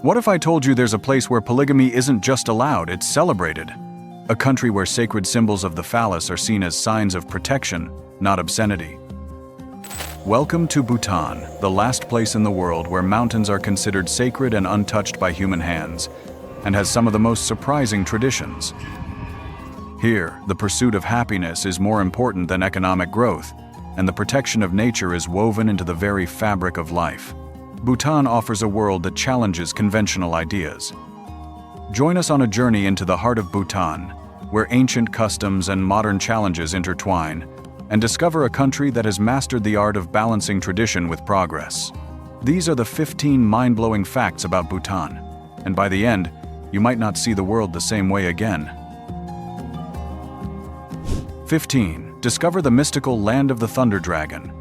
What if I told you there's a place where polygamy isn't just allowed, it's celebrated? A country where sacred symbols of the phallus are seen as signs of protection, not obscenity. Welcome to Bhutan, the last place in the world where mountains are considered sacred and untouched by human hands, and has some of the most surprising traditions. Here, the pursuit of happiness is more important than economic growth, and the protection of nature is woven into the very fabric of life. Bhutan offers a world that challenges conventional ideas. Join us on a journey into the heart of Bhutan, where ancient customs and modern challenges intertwine, and discover a country that has mastered the art of balancing tradition with progress. These are the 15 mind-blowing facts about Bhutan, and by the end, you might not see the world the same way again. 15. Discover the mystical land of the Thunder Dragon.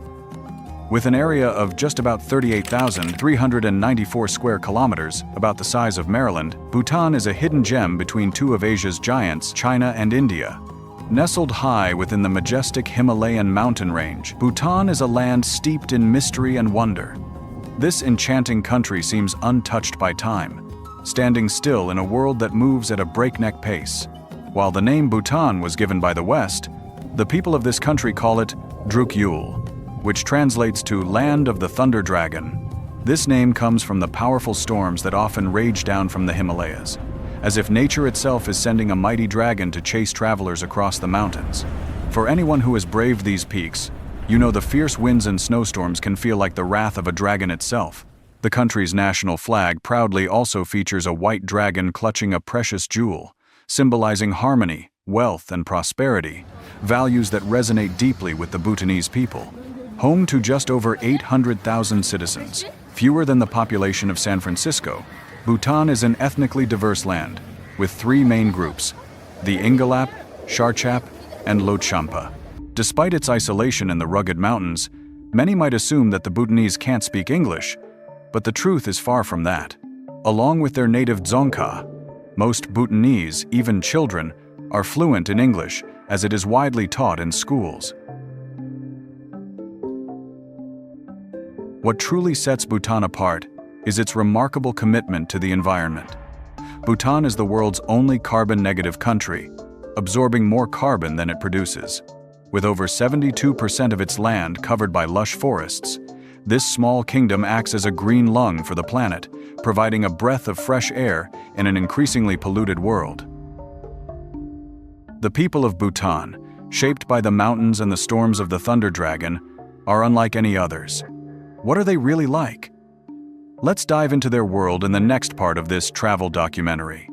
With an area of just about 38,394 square kilometers, about the size of Maryland, Bhutan is a hidden gem between two of Asia's giants, China and India. Nestled high within the majestic Himalayan mountain range, Bhutan is a land steeped in mystery and wonder. This enchanting country seems untouched by time, standing still in a world that moves at a breakneck pace. While the name Bhutan was given by the West, the people of this country call it Druk-Yul, which translates to Land of the Thunder Dragon. This name comes from the powerful storms that often rage down from the Himalayas, as if nature itself is sending a mighty dragon to chase travelers across the mountains. For anyone who has braved these peaks, you know the fierce winds and snowstorms can feel like the wrath of a dragon itself. The country's national flag proudly also features a white dragon clutching a precious jewel, symbolizing harmony, wealth, and prosperity, values that resonate deeply with the Bhutanese people. Home to just over 800,000 citizens, fewer than the population of San Francisco, Bhutan is an ethnically diverse land, with three main groups: the Ingalap, Sharchap, and Lhotshampa. Despite its isolation in the rugged mountains, many might assume that the Bhutanese can't speak English, but the truth is far from that. Along with their native Dzongkha, most Bhutanese, even children, are fluent in English, as it is widely taught in schools. What truly sets Bhutan apart is its remarkable commitment to the environment. Bhutan is the world's only carbon-negative country, absorbing more carbon than it produces. With over 72% of its land covered by lush forests, this small kingdom acts as a green lung for the planet, providing a breath of fresh air in an increasingly polluted world. The people of Bhutan, shaped by the mountains and the storms of the Thunder Dragon, are unlike any others. What are they really like? Let's dive into their world in the next part of this travel documentary.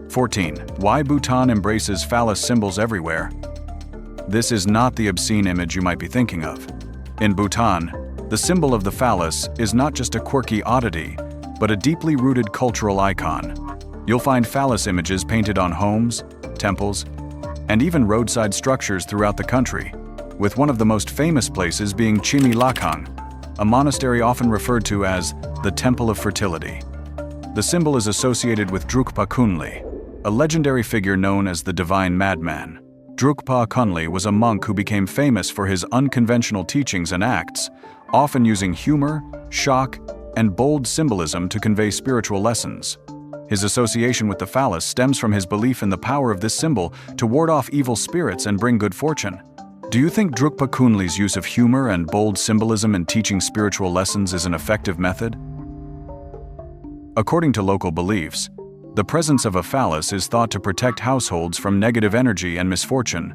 14. Why Bhutan embraces phallus symbols everywhere. This is not the obscene image you might be thinking of. In Bhutan, the symbol of the phallus is not just a quirky oddity, but a deeply rooted cultural icon. You'll find phallus images painted on homes, temples, and even roadside structures throughout the country, with one of the most famous places being Chimi Lakhang, a monastery often referred to as the Temple of Fertility. The symbol is associated with Drukpa Kunli, a legendary figure known as the Divine Madman. Drukpa Kunli was a monk who became famous for his unconventional teachings and acts, often using humor, shock, and bold symbolism to convey spiritual lessons. His association with the phallus stems from his belief in the power of this symbol to ward off evil spirits and bring good fortune. Do you think Drukpa Kunli's use of humor and bold symbolism in teaching spiritual lessons is an effective method? According to local beliefs, the presence of a phallus is thought to protect households from negative energy and misfortune,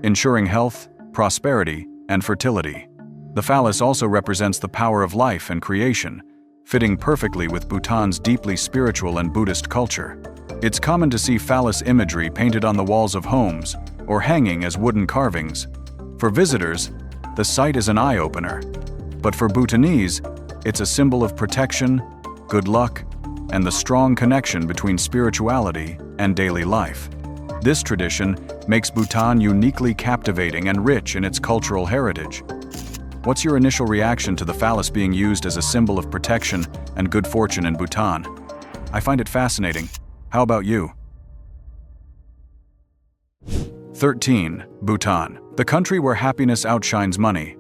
ensuring health, prosperity, and fertility. The phallus also represents the power of life and creation, fitting perfectly with Bhutan's deeply spiritual and Buddhist culture. It's common to see phallus imagery painted on the walls of homes or hanging as wooden carvings. For visitors, the sight is an eye-opener, but for Bhutanese, it's a symbol of protection, good luck, and the strong connection between spirituality and daily life. This tradition makes Bhutan uniquely captivating and rich in its cultural heritage. What's your initial reaction to the phallus being used as a symbol of protection and good fortune in Bhutan? I find it fascinating. How about you? 13. Bhutan, the country where happiness outshines money.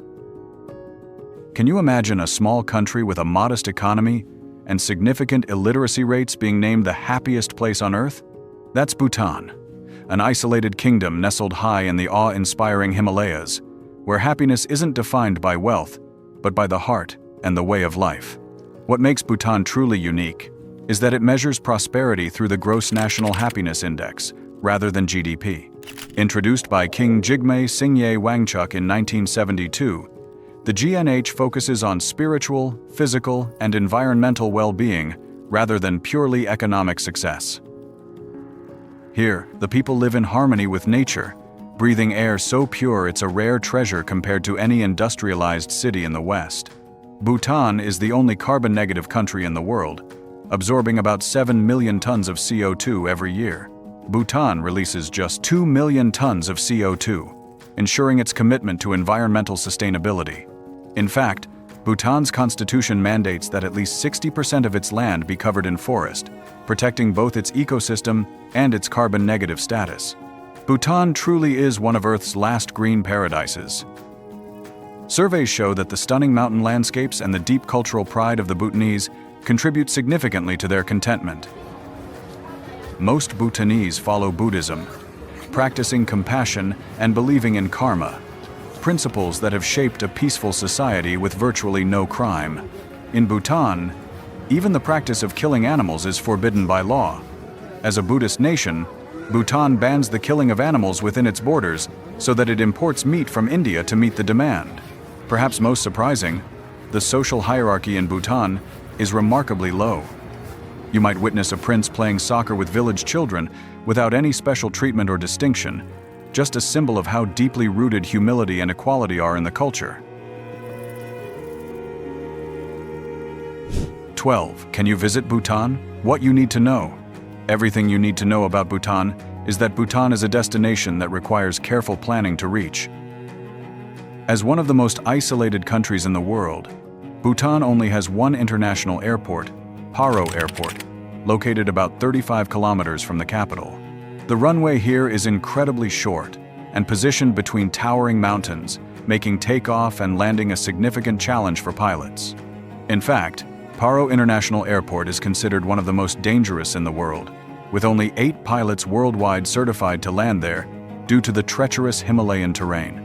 Can you imagine a small country with a modest economy and significant illiteracy rates being named the happiest place on Earth? That's Bhutan, an isolated kingdom nestled high in the awe-inspiring Himalayas, where happiness isn't defined by wealth, but by the heart and the way of life. What makes Bhutan truly unique is that it measures prosperity through the Gross National Happiness Index, rather than GDP. Introduced by King Jigme Singye Wangchuck in 1972, the GNH focuses on spiritual, physical, and environmental well-being rather than purely economic success. Here, the people live in harmony with nature, breathing air so pure it's a rare treasure compared to any industrialized city in the West. Bhutan is the only carbon-negative country in the world, absorbing about 7 million tons of CO2 every year. Bhutan releases just 2 million tons of CO2, ensuring its commitment to environmental sustainability. In fact, Bhutan's constitution mandates that at least 60% of its land be covered in forest, protecting both its ecosystem and its carbon-negative status. Bhutan truly is one of Earth's last green paradises. Surveys show that the stunning mountain landscapes and the deep cultural pride of the Bhutanese contribute significantly to their contentment. Most Bhutanese follow Buddhism, practicing compassion and believing in karma, principles that have shaped a peaceful society with virtually no crime. In Bhutan, even the practice of killing animals is forbidden by law. As a Buddhist nation, Bhutan bans the killing of animals within its borders so that it imports meat from India to meet the demand. Perhaps most surprising, the social hierarchy in Bhutan is remarkably low. You might witness a prince playing soccer with village children without any special treatment or distinction, just a symbol of how deeply rooted humility and equality are in the culture. 12. Can you visit Bhutan? What you need to know. Everything you need to know about Bhutan is that Bhutan is a destination that requires careful planning to reach. As one of the most isolated countries in the world, Bhutan only has one international airport, Paro Airport, located about 35 kilometers from the capital. The runway here is incredibly short and positioned between towering mountains, making takeoff and landing a significant challenge for pilots. In fact, Paro International Airport is considered one of the most dangerous in the world, with only 8 pilots worldwide certified to land there due to the treacherous Himalayan terrain.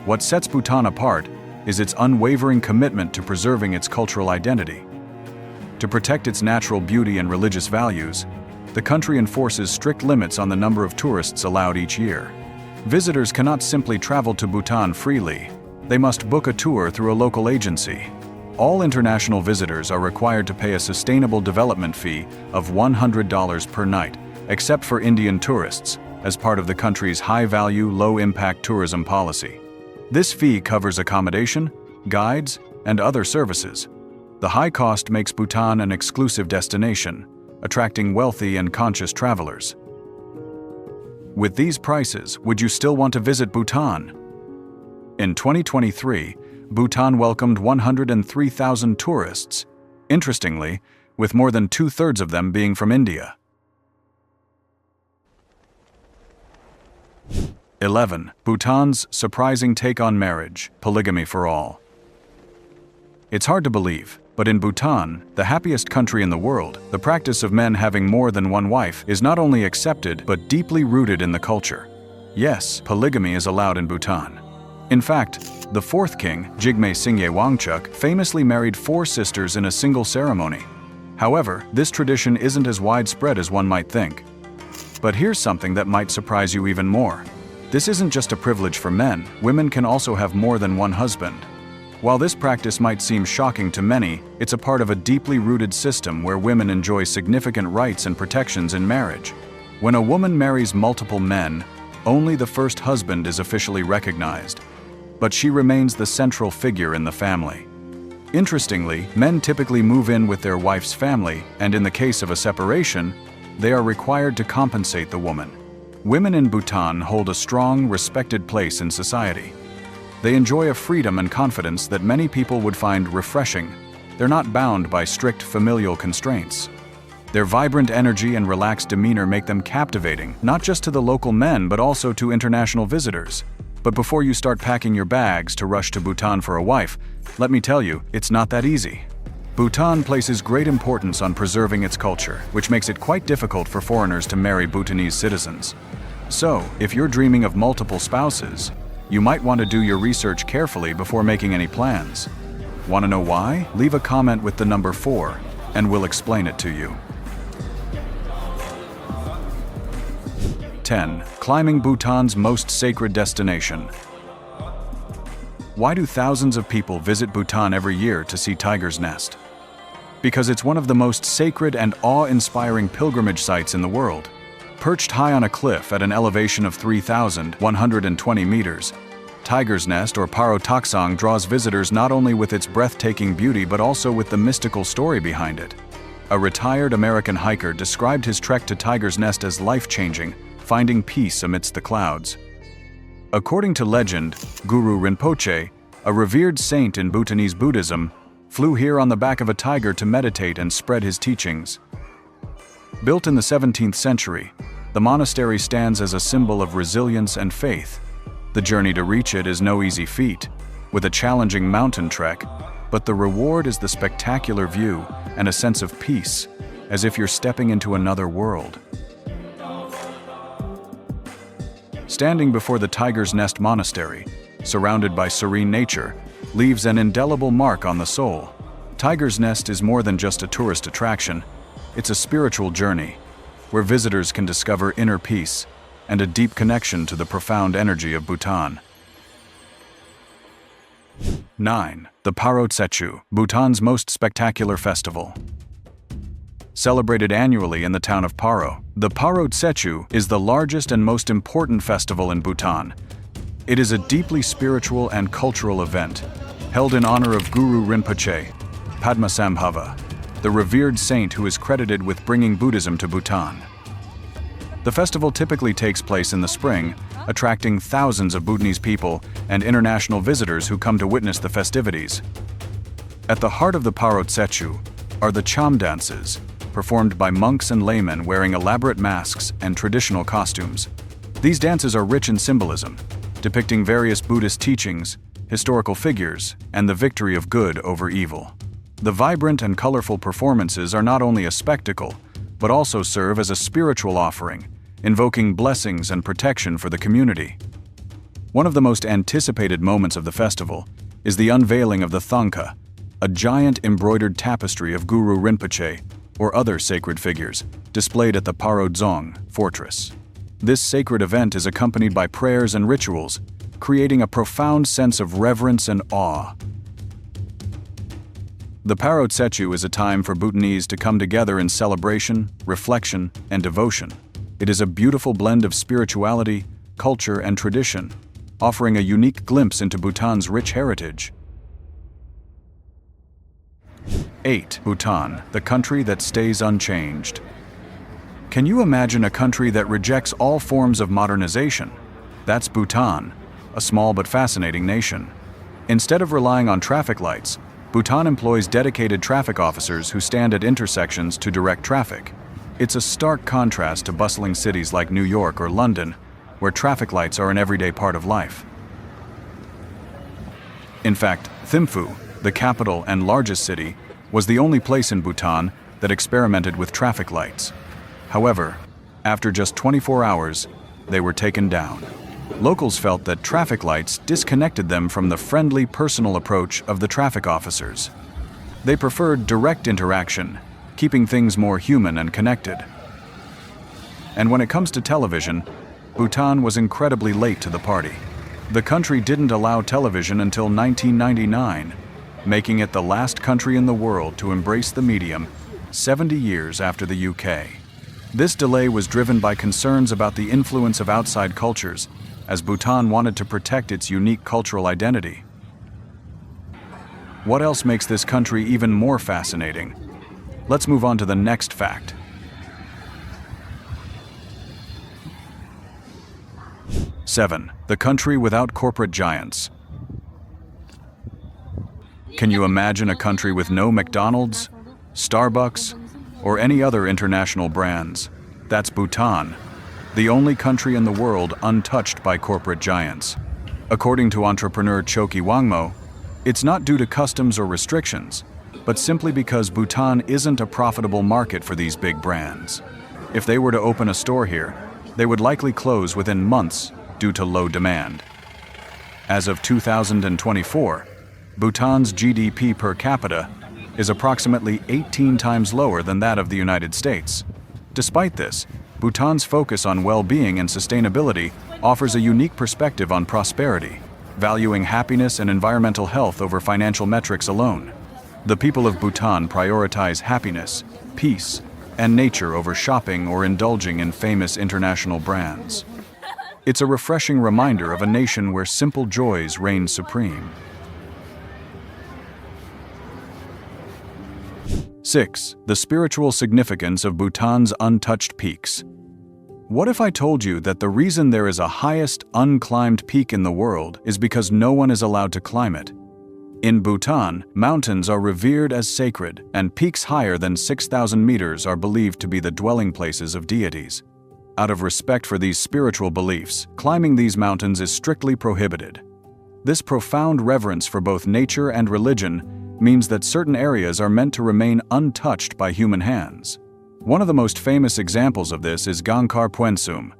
What sets Bhutan apart is its unwavering commitment to preserving its cultural identity. To protect its natural beauty and religious values, the country enforces strict limits on the number of tourists allowed each year. Visitors cannot simply travel to Bhutan freely. They must book a tour through a local agency. All international visitors are required to pay a sustainable development fee of $100 per night, except for Indian tourists, as part of the country's high-value, low-impact tourism policy. This fee covers accommodation, guides, and other services. The high cost makes Bhutan an exclusive destination, attracting wealthy and conscious travelers. With these prices, would you still want to visit Bhutan? In 2023, Bhutan welcomed 103,000 tourists, interestingly, with more than 2/3 of them being from India. 11. Bhutan's surprising take on marriage, polygamy for all. It's hard to believe, but in Bhutan, the happiest country in the world, the practice of men having more than one wife is not only accepted but deeply rooted in the culture. Yes, polygamy is allowed in Bhutan. In fact, the 4th king, Jigme Singye Wangchuck, famously married 4 sisters in a single ceremony. However, this tradition isn't as widespread as one might think. But here's something that might surprise you even more. This isn't just a privilege for men, women can also have more than one husband. While this practice might seem shocking to many, it's a part of a deeply rooted system where women enjoy significant rights and protections in marriage. When a woman marries multiple men, only the first husband is officially recognized, but she remains the central figure in the family. Interestingly, men typically move in with their wife's family, and in the case of a separation, they are required to compensate the woman. Women in Bhutan hold a strong, respected place in society. They enjoy a freedom and confidence that many people would find refreshing. They're not bound by strict familial constraints. Their vibrant energy and relaxed demeanor make them captivating, not just to the local men but also to international visitors. But before you start packing your bags to rush to Bhutan for a wife, let me tell you, it's not that easy. Bhutan places great importance on preserving its culture, which makes it quite difficult for foreigners to marry Bhutanese citizens. So, if you're dreaming of multiple spouses, you might want to do your research carefully before making any plans. Want to know why? Leave a comment with the number 4, and we'll explain it to you. 10. Climbing Bhutan's most sacred destination. Why do thousands of people visit Bhutan every year to see Tiger's Nest? Because it's one of the most sacred and awe-inspiring pilgrimage sites in the world. Perched high on a cliff at an elevation of 3,120 meters, Tiger's Nest, or Paro Taksang, draws visitors not only with its breathtaking beauty but also with the mystical story behind it. A retired American hiker described his trek to Tiger's Nest as life-changing, finding peace amidst the clouds. According to legend, Guru Rinpoche, a revered saint in Bhutanese Buddhism, flew here on the back of a tiger to meditate and spread his teachings. Built in the 17th century, the monastery stands as a symbol of resilience and faith. The journey to reach it is no easy feat, with a challenging mountain trek, but the reward is the spectacular view and a sense of peace, as if you're stepping into another world. Standing before the Tiger's Nest Monastery, surrounded by serene nature, leaves an indelible mark on the soul. Tiger's Nest is more than just a tourist attraction. It's a spiritual journey, where visitors can discover inner peace and a deep connection to the profound energy of Bhutan. 9. The Paro Tsechu, Bhutan's most spectacular festival. Celebrated annually in the town of Paro, the Paro Tsechu is the largest and most important festival in Bhutan. It is a deeply spiritual and cultural event, held in honor of Guru Rinpoche, Padmasambhava, the revered saint who is credited with bringing Buddhism to Bhutan. The festival typically takes place in the spring, attracting thousands of Bhutanese people and international visitors who come to witness the festivities. At the heart of the Paro Tsechu are the cham dances, performed by monks and laymen wearing elaborate masks and traditional costumes. These dances are rich in symbolism, depicting various Buddhist teachings, historical figures, and the victory of good over evil. The vibrant and colorful performances are not only a spectacle, but also serve as a spiritual offering, invoking blessings and protection for the community. One of the most anticipated moments of the festival is the unveiling of the thangka, a giant embroidered tapestry of Guru Rinpoche or other sacred figures, displayed at the Paro Dzong fortress. This sacred event is accompanied by prayers and rituals, creating a profound sense of reverence and awe. The Paro Tsechu is a time for Bhutanese to come together in celebration, reflection, and devotion. It is a beautiful blend of spirituality, culture, and tradition, offering a unique glimpse into Bhutan's rich heritage. 8. Bhutan, the country that stays unchanged. Can you imagine a country that rejects all forms of modernization? That's Bhutan, a small but fascinating nation. Instead of relying on traffic lights, Bhutan employs dedicated traffic officers who stand at intersections to direct traffic. It's a stark contrast to bustling cities like New York or London, where traffic lights are an everyday part of life. In fact, Thimphu, the capital and largest city, was the only place in Bhutan that experimented with traffic lights. However, after just 24 hours, they were taken down. Locals felt that traffic lights disconnected them from the friendly, personal approach of the traffic officers. They preferred direct interaction, keeping things more human and connected. And when it comes to television, Bhutan was incredibly late to the party. The country didn't allow television until 1999, making it the last country in the world to embrace the medium 70 years after the UK. This delay was driven by concerns about the influence of outside cultures, as Bhutan wanted to protect its unique cultural identity. What else makes this country even more fascinating? Let's move on to the next fact. 7. The country without corporate giants. Can you imagine a country with no McDonald's, Starbucks, or any other international brands? That's Bhutan, the only country in the world untouched by corporate giants. According to entrepreneur Choki Wangmo, it's not due to customs or restrictions, but simply because Bhutan isn't a profitable market for these big brands. If they were to open a store here, they would likely close within months due to low demand. As of 2024, Bhutan's GDP per capita is approximately 18 times lower than that of the United States. Despite this, Bhutan's focus on well-being and sustainability offers a unique perspective on prosperity, valuing happiness and environmental health over financial metrics alone. The people of Bhutan prioritize happiness, peace, and nature over shopping or indulging in famous international brands. It's a refreshing reminder of a nation where simple joys reign supreme. 6. The spiritual significance of Bhutan's untouched peaks. What if I told you that the reason there is a highest unclimbed peak in the world is because no one is allowed to climb it? In Bhutan, mountains are revered as sacred, and peaks higher than 6,000 meters are believed to be the dwelling places of deities. Out of respect for these spiritual beliefs, climbing these mountains is strictly prohibited. This profound reverence for both nature and religion means that certain areas are meant to remain untouched by human hands. One of the most famous examples of this is Gangkar Puensum,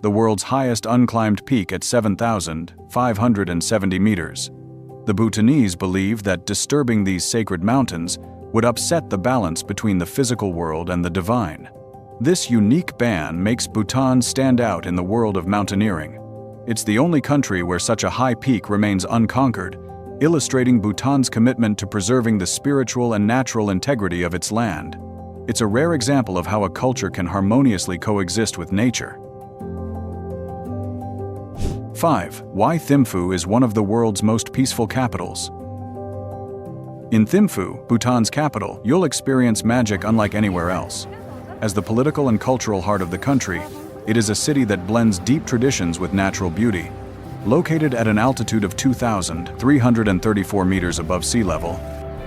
the world's highest unclimbed peak at 7,570 meters. The Bhutanese believe that disturbing these sacred mountains would upset the balance between the physical world and the divine. This unique ban makes Bhutan stand out in the world of mountaineering. It's the only country where such a high peak remains unconquered, illustrating Bhutan's commitment to preserving the spiritual and natural integrity of its land. It's a rare example of how a culture can harmoniously coexist with nature. 5. Why Thimphu is one of the world's most peaceful capitals. In Thimphu, Bhutan's capital, you'll experience magic unlike anywhere else. As the political and cultural heart of the country, it is a city that blends deep traditions with natural beauty. Located at an altitude of 2,334 meters above sea level,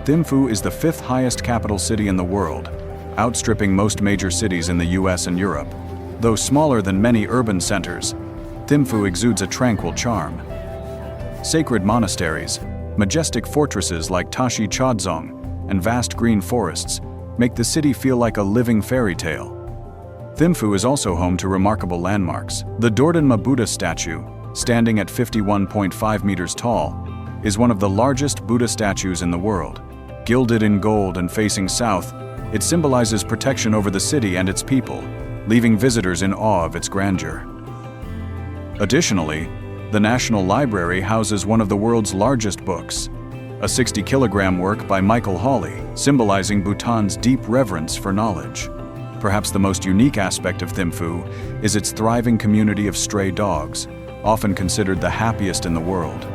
Thimphu is the fifth highest capital city in the world, outstripping most major cities in the US and Europe. Though smaller than many urban centers, Thimphu exudes a tranquil charm. Sacred monasteries, majestic fortresses like Tashi Chodzong, and vast green forests make the city feel like a living fairy tale. Thimphu is also home to remarkable landmarks. The Dordonma Buddha statue, standing at 51.5 meters tall, is one of the largest Buddha statues in the world. Gilded in gold and facing south, it symbolizes protection over the city and its people, leaving visitors in awe of its grandeur. Additionally, the National Library houses one of the world's largest books, a 60-kilogram work by Michael Hawley, symbolizing Bhutan's deep reverence for knowledge. Perhaps the most unique aspect of Thimphu is its thriving community of stray dogs, often considered the happiest in the world.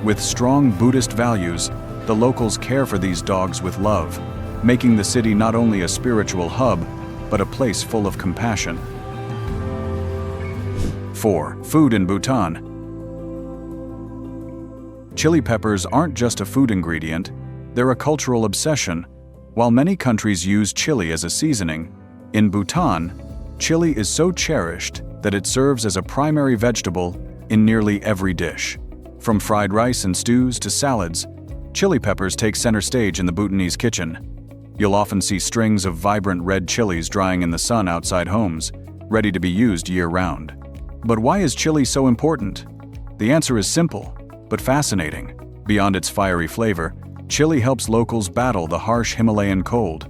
With strong Buddhist values, the locals care for these dogs with love, making the city not only a spiritual hub, but a place full of compassion. 4. Food in Bhutan. Chili peppers aren't just a food ingredient, they're a cultural obsession. While many countries use chili as a seasoning, in Bhutan, chili is so cherished that it serves as a primary vegetable in nearly every dish. From fried rice and stews to salads, chili peppers take center stage in the Bhutanese kitchen. You'll often see strings of vibrant red chilies drying in the sun outside homes, ready to be used year-round. But why is chili so important? The answer is simple, but fascinating. Beyond its fiery flavor, chili helps locals battle the harsh Himalayan cold.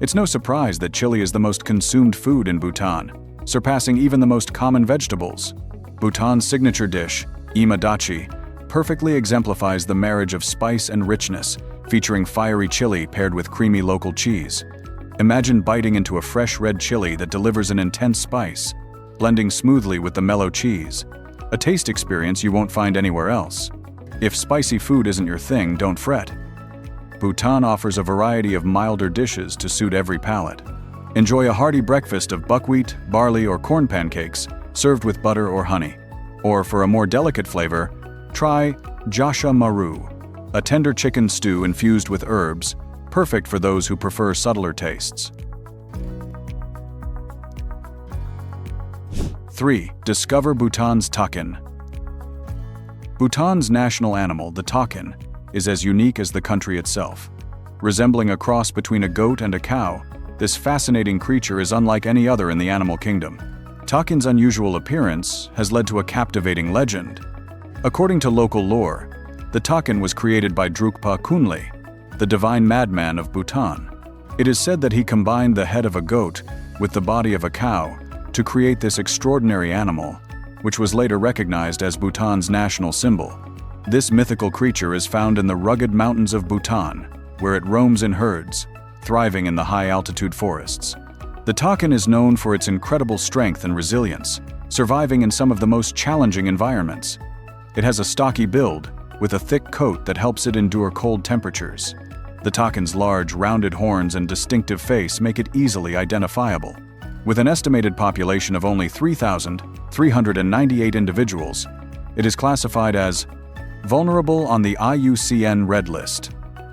It's no surprise that chili is the most consumed food in Bhutan, surpassing even the most common vegetables. Bhutan's signature dish, imadachi, perfectly exemplifies the marriage of spice and richness, featuring fiery chili paired with creamy local cheese. Imagine biting into a fresh red chili that delivers an intense spice, blending smoothly with the mellow cheese. A taste experience you won't find anywhere else. If spicy food isn't your thing, don't fret. Bhutan offers a variety of milder dishes to suit every palate. Enjoy a hearty breakfast of buckwheat, barley, or corn pancakes, served with butter or honey. Or for a more delicate flavor, try jasha maru, a tender chicken stew infused with herbs, perfect for those who prefer subtler tastes. 3. Discover Bhutan's Takin. Bhutan's national animal, the Takin, is as unique as the country itself. Resembling a cross between a goat and a cow, this fascinating creature is unlike any other in the animal kingdom. Takin's unusual appearance has led to a captivating legend. According to local lore, the Takin was created by Drukpa Kunle, the divine madman of Bhutan. It is said that he combined the head of a goat with the body of a cow to create this extraordinary animal, which was later recognized as Bhutan's national symbol. This mythical creature is found in the rugged mountains of Bhutan, where it roams in herds, thriving in the high-altitude forests. The Takin is known for its incredible strength and resilience, surviving in some of the most challenging environments. It has a stocky build, with a thick coat that helps it endure cold temperatures. The Takin's large, rounded horns and distinctive face make it easily identifiable. With an estimated population of only 3,398 individuals, it is classified as vulnerable on the IUCN Red List.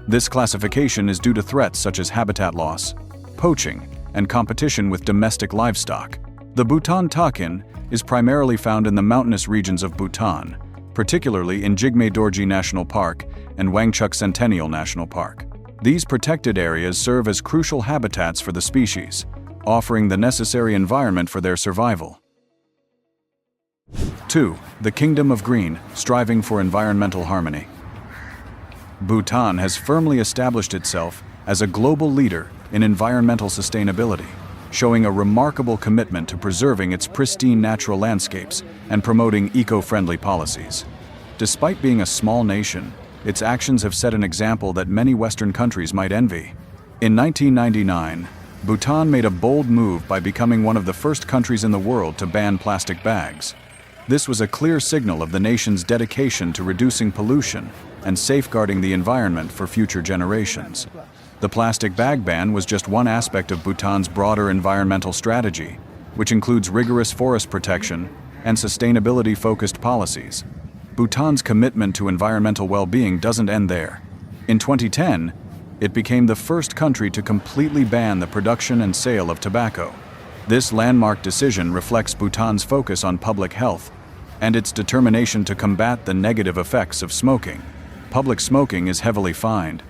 This classification is due to threats such as habitat loss, poaching, and competition with domestic livestock. The Bhutan Takin is primarily found in the mountainous regions of Bhutan, particularly in Jigme Dorji National Park and Wangchuk Centennial National Park. These protected areas serve as crucial habitats for the species, offering the necessary environment for their survival. 2. The Kingdom of Green, striving for environmental harmony. Bhutan has firmly established itself as a global leader in environmental sustainability, showing a remarkable commitment to preserving its pristine natural landscapes and promoting eco-friendly policies. Despite being a small nation, its actions have set an example that many Western countries might envy. In 1999, Bhutan made a bold move by becoming one of the first countries in the world to ban plastic bags. This was a clear signal of the nation's dedication to reducing pollution and safeguarding the environment for future generations. The plastic bag ban was just one aspect of Bhutan's broader environmental strategy, which includes rigorous forest protection and sustainability-focused policies. Bhutan's commitment to environmental well-being doesn't end there. In 2010, it became the first country to completely ban the production and sale of tobacco. This landmark decision reflects Bhutan's focus on public health and its determination to combat the negative effects of smoking. Public smoking is heavily fined,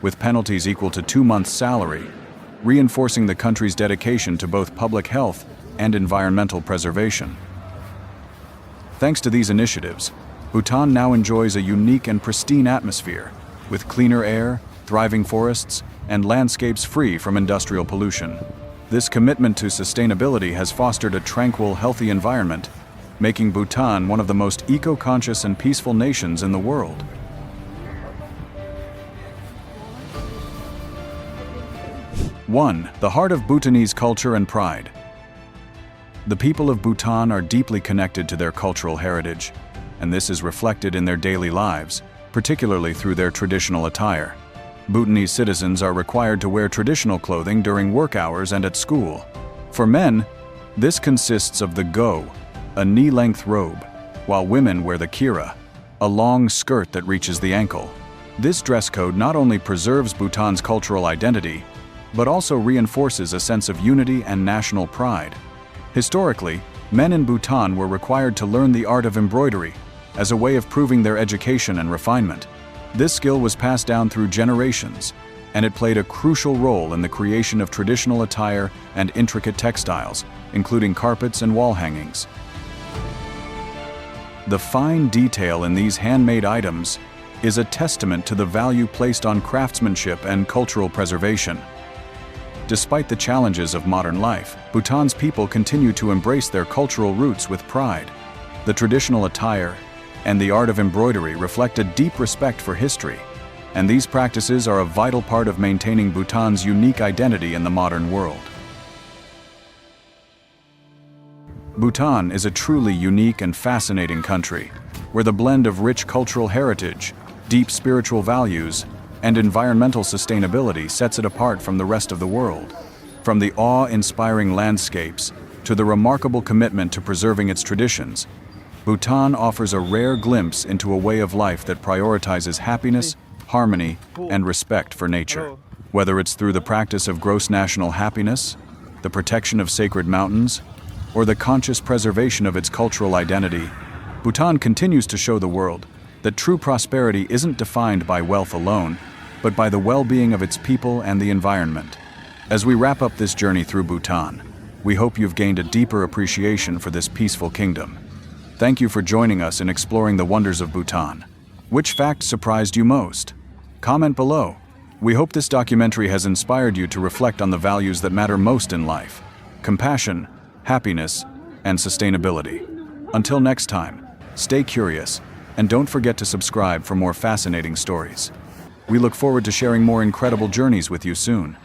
with penalties equal to 2 months' salary, reinforcing the country's dedication to both public health and environmental preservation. Thanks to these initiatives, Bhutan now enjoys a unique and pristine atmosphere, with cleaner air, thriving forests, and landscapes free from industrial pollution. This commitment to sustainability has fostered a tranquil, healthy environment, making Bhutan one of the most eco-conscious and peaceful nations in the world. 1. The heart of Bhutanese culture and pride. The people of Bhutan are deeply connected to their cultural heritage, and this is reflected in their daily lives, particularly through their traditional attire. Bhutanese citizens are required to wear traditional clothing during work hours and at school. For men, this consists of the go, a knee-length robe, while women wear the kira, a long skirt that reaches the ankle. This dress code not only preserves Bhutan's cultural identity, but also reinforces a sense of unity and national pride. Historically, men in Bhutan were required to learn the art of embroidery as a way of proving their education and refinement. This skill was passed down through generations, and it played a crucial role in the creation of traditional attire and intricate textiles, including carpets and wall hangings. The fine detail in these handmade items is a testament to the value placed on craftsmanship and cultural preservation. Despite the challenges of modern life, Bhutan's people continue to embrace their cultural roots with pride. The traditional attire and the art of embroidery reflect a deep respect for history, and these practices are a vital part of maintaining Bhutan's unique identity in the modern world. Bhutan is a truly unique and fascinating country, where the blend of rich cultural heritage, deep spiritual values, and environmental sustainability sets it apart from the rest of the world. From the awe-inspiring landscapes to the remarkable commitment to preserving its traditions, Bhutan offers a rare glimpse into a way of life that prioritizes happiness, harmony, and respect for nature. Whether it's through the practice of gross national happiness, the protection of sacred mountains, or the conscious preservation of its cultural identity, Bhutan continues to show the world that true prosperity isn't defined by wealth alone, but by the well-being of its people and the environment. As we wrap up this journey through Bhutan, we hope you've gained a deeper appreciation for this peaceful kingdom. Thank you for joining us in exploring the wonders of Bhutan. Which fact surprised you most? Comment below. We hope this documentary has inspired you to reflect on the values that matter most in life: compassion, happiness, and sustainability. Until next time, stay curious, and don't forget to subscribe for more fascinating stories. We look forward to sharing more incredible journeys with you soon.